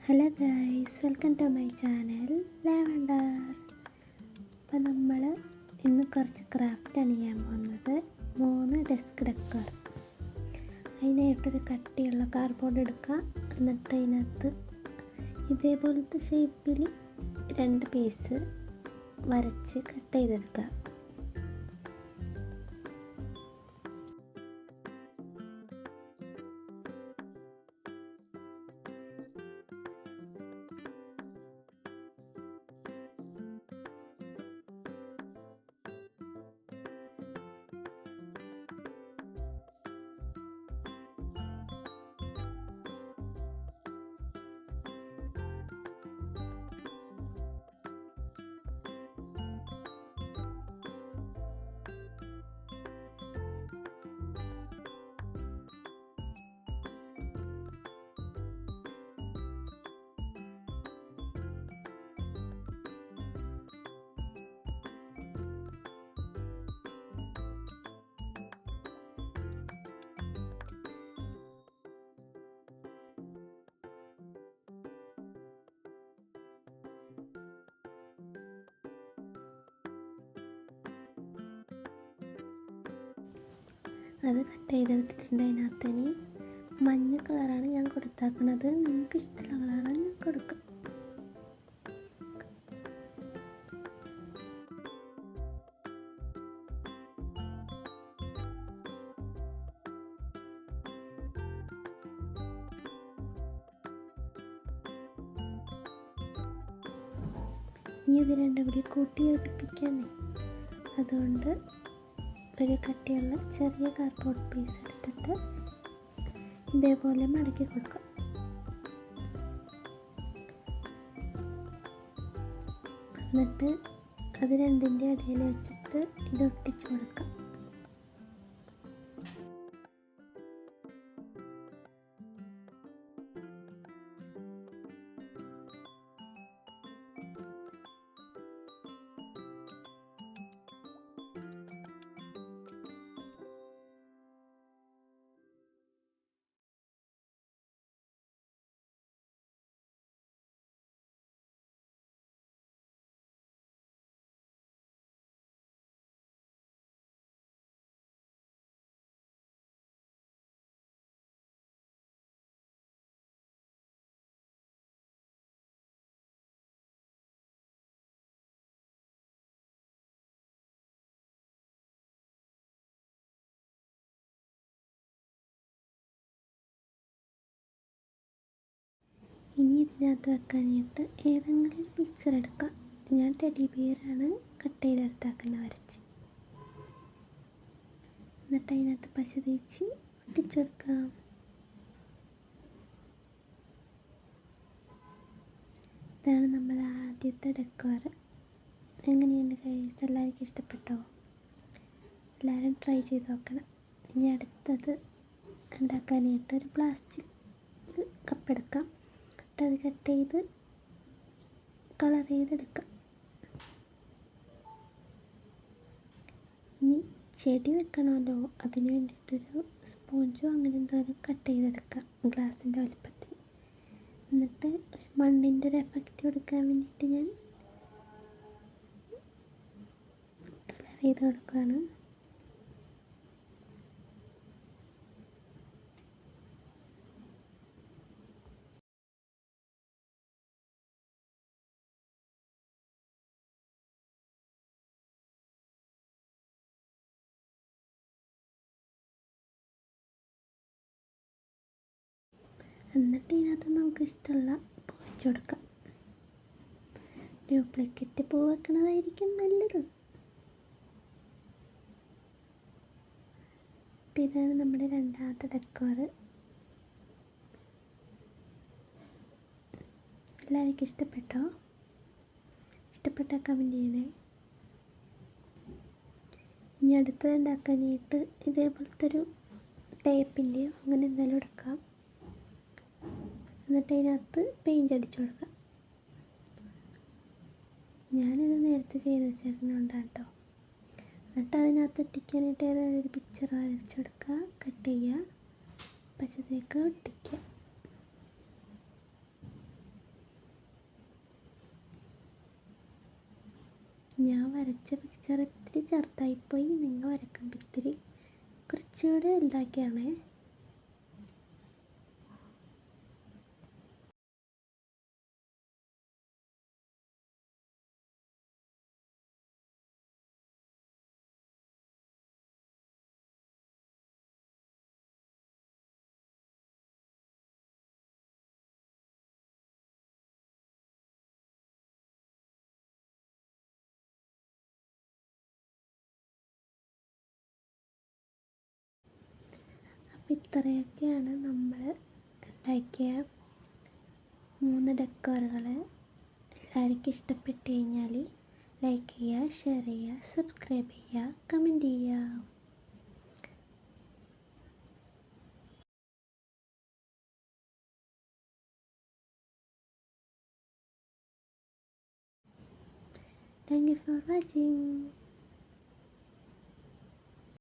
Hello guys, welcome to my channel Lavender. അപ്പോൾ നമ്മൾ ഇന്ന് കുറച്ച് ക്രാഫ്റ്റാണ് ചെയ്യാൻ പോകുന്നത്. 3 ഡെസ്ക് ഡെക്കർ. അതിനായിട്ടൊരു കട്ടിയുള്ള കാർഡ്ബോർഡ് എടുക്കുക. എന്നിട്ട് അതിനകത്ത് ഇതേപോലത്തെ ഷേപ്പിൽ 2 പീസ് വരച്ച് കട്ട് ചെയ്തെടുക്കുക. അത് കട്ട് ചെയ്തെടുത്തിട്ടുണ്ട്. അതിനകത്ത് ഇനി മഞ്ഞ കളറാണ് ഞാൻ കൊടുത്താക്കുന്നത്. നിങ്ങൾക്ക് ഇഷ്ടമുള്ള കളറാണ് ഞാൻ കൊടുക്കുക. ഇനി ഇത് രണ്ടും കൂടി കൂട്ടി യോജിപ്പിക്കാനേ, അതുകൊണ്ട് ഒരു കട്ടിയുള്ള ചെറിയ കാർഡ്ബോർഡ് പീസ് എടുത്തിട്ട് ഇതേപോലെ മടക്കി കൊടുക്കാം. എന്നിട്ട് അത് രണ്ടിൻ്റെ ഇടയിൽ വെച്ചിട്ട് ഇത് ഒട്ടിച്ചു കൊടുക്കാം. ഇനി ഇതിനകത്ത് വെക്കാനായിട്ട് ഏതെങ്കിലും ഒരു പിക്ചർ എടുക്കാം. ഞാൻ ടെഡി ബിയറാണ് കട്ട് ചെയ്തെടുത്താക്കുന്ന വരച്ച്. എന്നിട്ട് അതിനകത്ത് പശ തേച്ച് ഒട്ടിച്ചെടുക്കാം. ഇതാണ് നമ്മൾ ആദ്യത്തെ ഡെക്കോർ. എങ്ങനെയുണ്ട് ഗൈസ്? എല്ലാവർക്കും ഇഷ്ടപ്പെട്ടോ? എല്ലാവരും ട്രൈ ചെയ്ത് നോക്കണം. ഇനി അടുത്തത് ഉണ്ടാക്കാനായിട്ട് ഒരു പ്ലാസ്റ്റിക് കപ്പ് എടുക്കാം. അത് കട്ട് ചെയ്ത് കളർ ചെയ്തെടുക്കാം. ഇനി ചെടി വെക്കണമല്ലോ, അതിന് വേണ്ടിയിട്ടൊരു സ്പോഞ്ചോ അങ്ങനെ എന്തോരം കട്ട് ചെയ്തെടുക്കാം ഗ്ലാസിൻ്റെ വലുപ്പത്തിൽ. എന്നിട്ട് ഒരു മണ്ണിൻ്റെ ഒരു എഫക്റ്റ് കൊടുക്കാൻ വേണ്ടിയിട്ട് ഞാൻ കളർ ചെയ്ത് കൊടുക്കുകയാണ്. എന്നിട്ട് ഇതിനകത്ത് നമുക്ക് ഇഷ്ടമുള്ള പൂ വെച്ച് കൊടുക്കാം. ഡ്യൂപ്ലിക്കേറ്റ് പൂ വെക്കണതായിരിക്കും നല്ലത്. അപ്പം ഇതാണ് നമ്മുടെ രണ്ടാമത്തെ ഡെക്കോർ. എല്ലാവർക്കും ഇഷ്ടപ്പെട്ടോ? ഇഷ്ടപ്പെട്ടാൽ കമൻറ്റ് ചെയ്യണേ. ഇനി അടുത്തത് ഉണ്ടാക്കാനായിട്ട് ഇതേപോലത്തെ ഒരു ടേപ്പിൻ്റെയോ അങ്ങനെ എന്തെങ്കിലും എടുക്കാം. എന്നിട്ട് അതിനകത്ത് പെയിൻ്റ് അടിച്ചു കൊടുക്കാം. ഞാനിത് നേരത്തെ ചെയ്ത് വെച്ചേക്കുന്നുണ്ടാണ് കേട്ടോ. എന്നിട്ട് അതിനകത്ത് ഒട്ടിക്കാനായിട്ട് ഏതായാലും ഒരു പിക്ചർ വരച്ചെടുക്കുക, കട്ട് ചെയ്യുക, പശ തേക്കുക, ഒട്ടിക്കുക. വരച്ച പിക്ചർ ഇത്തിരി ചെറുതായിപ്പോയി. നിങ്ങൾ വരക്കുമ്പോൾ ഇത്തിരി കുറച്ചുകൂടെ വലുതാക്കിയാണേ. അപ്പോൾ ഇത്രയൊക്കെയാണ് നമ്മൾ ഉണ്ടാക്കിയ 3 ഡെക്കോറുകൾ. എല്ലാവർക്കും ഇഷ്ടപ്പെട്ട് കഴിഞ്ഞാൽ ലൈക്ക് ചെയ്യുക, ഷെയർ ചെയ്യുക, സബ്സ്ക്രൈബ് ചെയ്യുക, കമൻറ്റ് ചെയ്യുക. Thank you for watching.